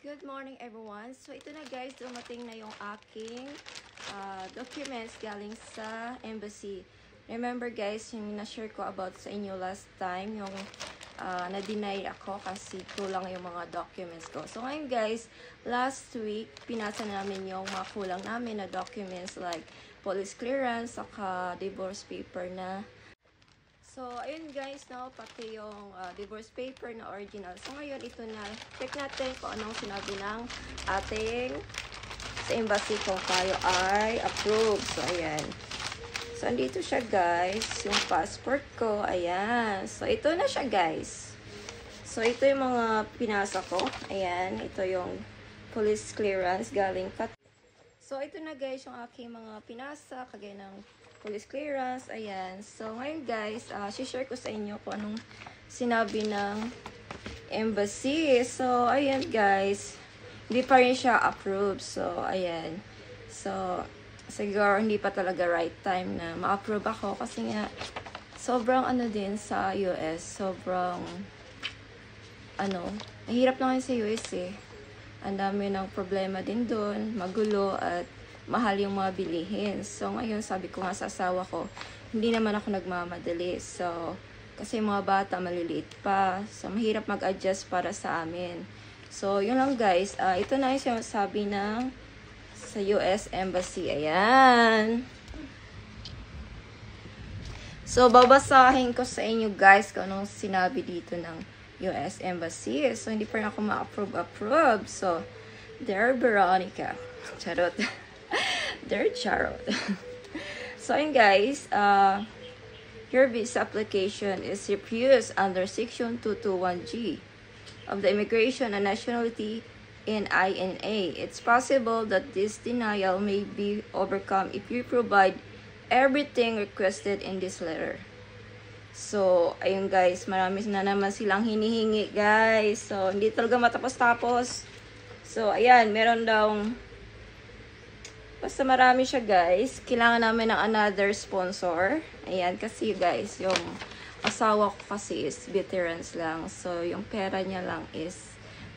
Good morning everyone. So ito na guys, dumating na yung aking documents galing sa embassy. Remember guys, yung na-share ko about sa inyo last time, yung na-deny ako kasi kulang yung mga documents ko. So ngayon guys, last week, pinasa namin yung mga kulang namin na documents like police clearance, saka divorce paper na. So, ayun guys, no, pati yung divorce paper na original. So, ngayon, ito na. Check natin kung anong sinabi ng ating sa embassy kung tayo ay approved. So, ayan. So, andito siya guys. Yung passport ko. Ayan. So, ito na siya guys. So, ito yung mga pinasa ko. Ayan. Ito yung police clearance galing kat. So, ito na guys yung aking mga pinasa. Kagaya ng police clearance, ayan. So, ngayon guys, share ko sa inyo kung anong sinabi ng embassy. So, ayan guys, hindi pa rin siya approved. So, ayan. So, siguro hindi pa talaga right time na ma-approve ako kasi nga, sobrang din sa US. Sobrang, mahirap na ngayon sa US eh. Ang dami ng problema din doon, magulo at mahal yung mga bilihin. So, ngayon, sabi ko nga sa asawa ko, hindi naman ako nagmamadali. So, kasi mga bata, maliliit pa. So, mahirap mag-adjust para sa amin. So, yun lang guys. Ito na yung sabi ng sa US Embassy. Ayan. So, babasahin ko sa inyo guys kung anong sinabi dito ng US Embassy. So, hindi pa rin ako ma-approve. So, Dear Veronica. Charot. They're charot. So, yun guys, your visa application is refused under Section 221G of the Immigration and Nationality in INA. It's possible that this denial may be overcome if you provide everything requested in this letter. So, ayun guys, marami na naman silang hinihingi guys. So, hindi talaga matapos-tapos. So, ayan, meron daw basta marami siya guys. Kailangan namin ng another sponsor. Ayan, kasi guys, yung asawa ko kasi is veterans lang. So, yung pera niya lang is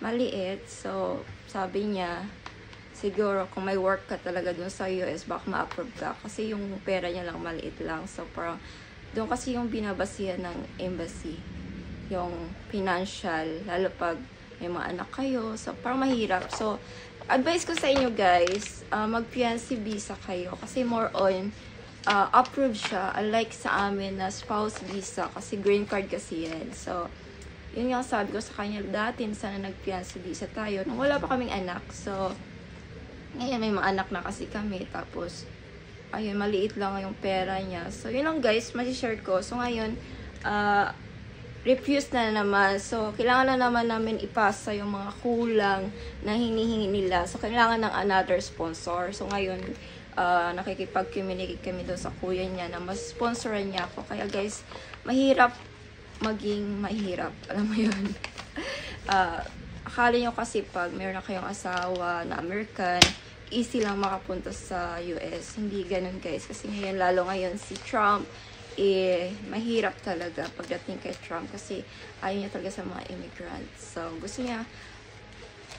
maliit. So, sabi niya, siguro kung may work ka talaga dun sa US, baka ma-approve ka. Kasi yung pera niya lang maliit lang. So, parang, doon kasi yung binabasihan ng embassy. Yung financial, lalo pag may mga anak kayo. So, parang mahirap. So, advice ko sa inyo guys, mag-fiancé visa kayo kasi more on approved siya, unlike sa amin na spouse visa kasi green card kasi yan. So, yun nga sabi ko sa kanya dati, sana nag-fiancé visa tayo nung wala pa kaming anak. So, ngayon may mga anak na kasi kami, tapos ayun, maliit lang yung pera niya. So, yun lang guys, masishare ko. So, ngayon, refuse na naman. So, kailangan na naman namin ipasa yung mga kulang na hinihingi nila. So, kailangan ng another sponsor. So, ngayon, nakikipag-communicate kami doon sa kuya niya na mas sponsoran niya ako. Kaya guys, mahirap maging mahirap. Alam mo yun. Akala nyo kasi pag meron na kayong asawa na American, easy lang makapunta sa US. Hindi ganun guys. Kasi ngayon, lalo ngayon si Trump, mahirap talaga pagdating kay Trump kasi ayaw niya talaga sa mga immigrants. So, gusto niya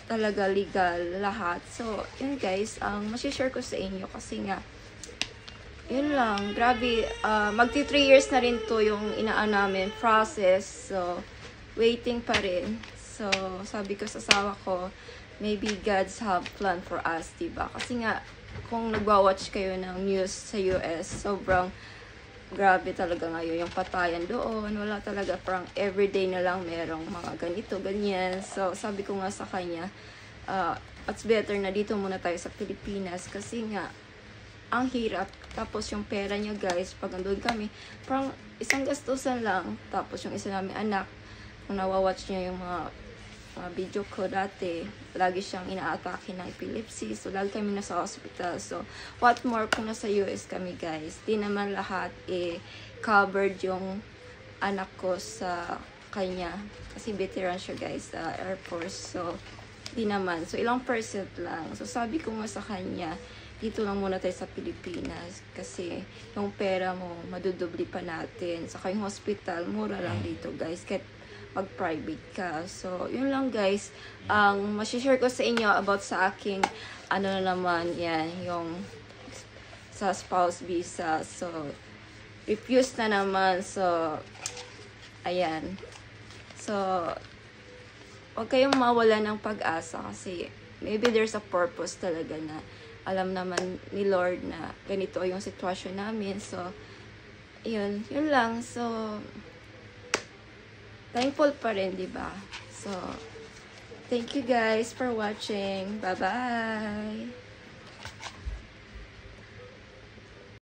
talaga legal lahat. So, yun guys, ang masishare ko sa inyo kasi nga, yun lang, grabe, magti 3 years na rin to yung inaan namin process. So, waiting pa rin. So, sabi ko sa asawa ko, maybe God's have plan for us, diba? Kasi nga, kung nagwa-watch kayo ng news sa US, sobrang grabe talaga ngayon yung patayan doon. Wala talaga, parang everyday na lang merong mga ganito, ganyan. So, sabi ko nga sa kanya, it's better na dito muna tayo sa Pilipinas kasi nga, ang hirap. Tapos yung pera niya guys, pag andun kami, parang isang gastusan lang. Tapos yung isa namin anak, kung nawawatch niya yung mga video ko dati, lagi siyang ina-atake ng epilepsy. So, lagi kami nasa hospital. So, what more kung nasa US kami, guys. Di naman lahat covered yung anak ko sa kanya. Kasi veteran siya, guys, sa Air Force. So, di naman. So, ilang percent lang. So, sabi ko nga sa kanya, dito lang muna tayo sa Pilipinas. Kasi, yung pera mo, madudubli pa natin. Saka yung hospital, mura lang dito, guys. Kahit mag-private ka. So, yun lang guys. Ang masishare ko sa inyo about sa aking, ano na naman, yan, yung sa spouse visa. So, refuse na naman. So, ayan. So, huwag kayong mawala ng pag-asa kasi maybe there's a purpose talaga na alam naman ni Lord na ganito yung sitwasyon namin. So, yun lang. So, thankful pa rin, di ba? So, thank you guys for watching. Bye-bye!